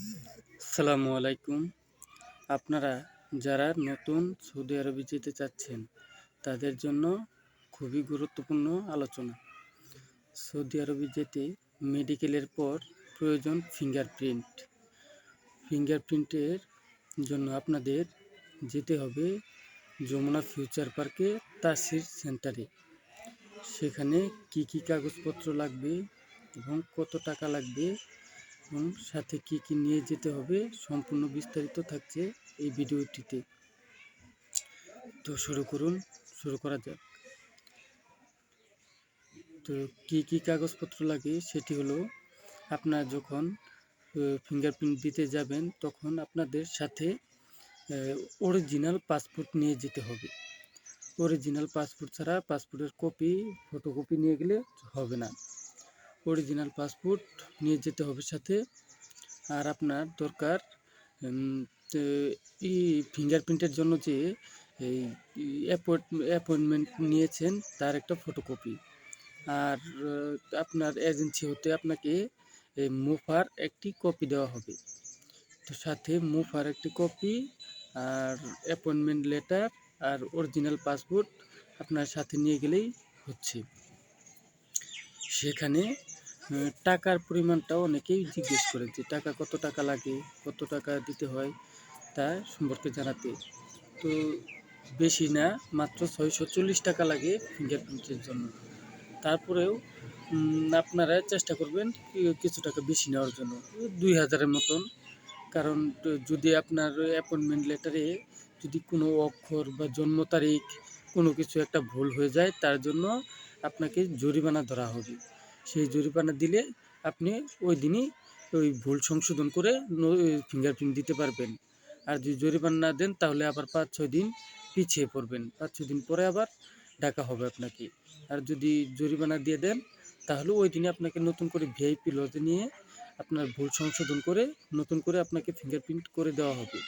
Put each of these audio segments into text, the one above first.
আসসালামু আলাইকুম। আপনারা যারা নতুন সৌদি আরবে যেতে চাচ্ছেন তাদের জন্য খুবই গুরুত্বপূর্ণ আলোচনা। সৌদি আরবে যেতে মেডিকেলের পর প্রয়োজন ফিঙ্গারপ্রিন্ট। ফিঙ্গারপ্রিন্টের জন্য আপনাদের যেতে হবে যমুনা ফিউচার পার্কে তাসির সেন্টারে। সেখানে কি কি কাগজপত্র লাগবে এবং কত টাকা লাগবে এবং সাথে কি কি নিয়ে যেতে হবে সম্পূর্ণ বিস্তারিত থাকছে এই ভিডিওটিতে। তো শুরু করা যাক। তো কি কি কাগজপত্র লাগে সেটি হলো, আপনার যখন ফিঙ্গারপ্রিন্ট দিতে যাবেন তখন আপনাদের সাথে অরিজিনাল পাসপোর্ট নিয়ে যেতে হবে। অরিজিনাল পাসপোর্ট ছাড়া পাসপোর্টের কপি ফটোকপি নিয়ে গেলে হবে না। অরিজিনাল পাসপোর্ট নিয়ে যেতে হবে সাথে। আর আপনার দরকার ফিঙ্গারপ্রিন্টের জন্য যে এই অ্যাপয়েন্টমেন্ট নিয়েছেন তার একটা ফটোকপি। আর আপনার এজেন্সি হতে আপনাকে মুফার একটি কপি দেওয়া হবে। তো সাথে মুফার একটি কপি আর অ্যাপয়েন্টমেন্ট লেটার আর অরিজিনাল পাসপোর্ট আপনার সাথে নিয়ে গেলেই হচ্ছে। সেখানে টাকার পরিমাণটাও অনেকেই জিজ্ঞেস করে যে কত টাকা লাগে, কত টাকা দিতে হয় তা সম্পর্কে জানাতে। তো বেশি না, মাত্র 640 টাকা লাগে ফিঙ্গারপ্রিন্টের জন্য। তারপরেও আপনারা চেষ্টা করবেন কিছু টাকা বেশি নেওয়ার জন্য, 2000-এর মতন। কারণ যদি আপনার অ্যাপয়েন্টমেন্ট লেটারে যদি কোনো অক্ষর বা জন্ম তারিখ কোনো কিছু একটা ভুল হয়ে যায় তার জন্য আপনাকে জরিমানা ধরা হবে। সেই জরিমানা দিলে আপনি ওই দিনই ওই ভুল সংশোধন করে ফিঙ্গারপ্রিন্ট দিতে পারবেন। আর যদি জরিমানা না দেন তাহলে আবার 5-6 দিন পিছিয়ে পড়বেন, 5-6 দিন পরে আবার ডাকা হবে আপনাকে। আর যদি জরিমানা দিয়ে দেন তাহলে ওই দিনে আপনাকে নতুন করে ভিআইপি লজে নিয়ে আপনার ভুল সংশোধন করে নতুন করে আপনাকে ফিঙ্গারপ্রিন্ট করে দেওয়া হবে।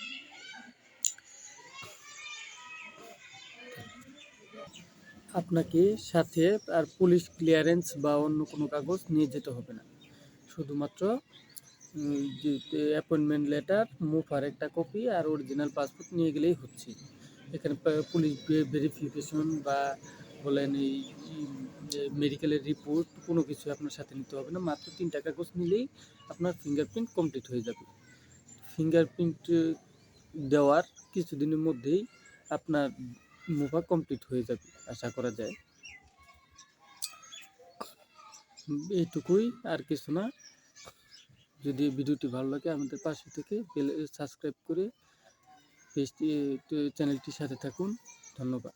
আপনাকে সাথে আর পুলিশ ক্লিয়ারেন্স বা অন্য কোনো কাগজ নিয়ে যেতে হবে না। শুধুমাত্র যে অ্যাপয়েন্টমেন্ট লেটার, মুফার একটা কপি আর অরিজিনাল পাসপোর্ট নিয়ে গেলেই হচ্ছে। এখানে পুলিশ ভেরিফিকেশন বা বলেন এই মেডিকেলের রিপোর্ট কোনো কিছু আপনার সাথে নিতে হবে না। মাত্র 3টা কাগজ নিলেই আপনার ফিঙ্গারপ্রিন্ট কমপ্লিট হয়ে যাবে। ফিঙ্গারপ্রিন্ট দেওয়ার কিছুদিনের মধ্যেই আপনার মুফা কমপ্লিট হয়ে যাবে আশা করা যায়। এইটুকুই, আর কিছু না। যদি ভিডিওটি ভালো লাগে আমাদের পাশে থেকে সাবস্ক্রাইব করে চ্যানেলটির সাথে থাকুন। ধন্যবাদ।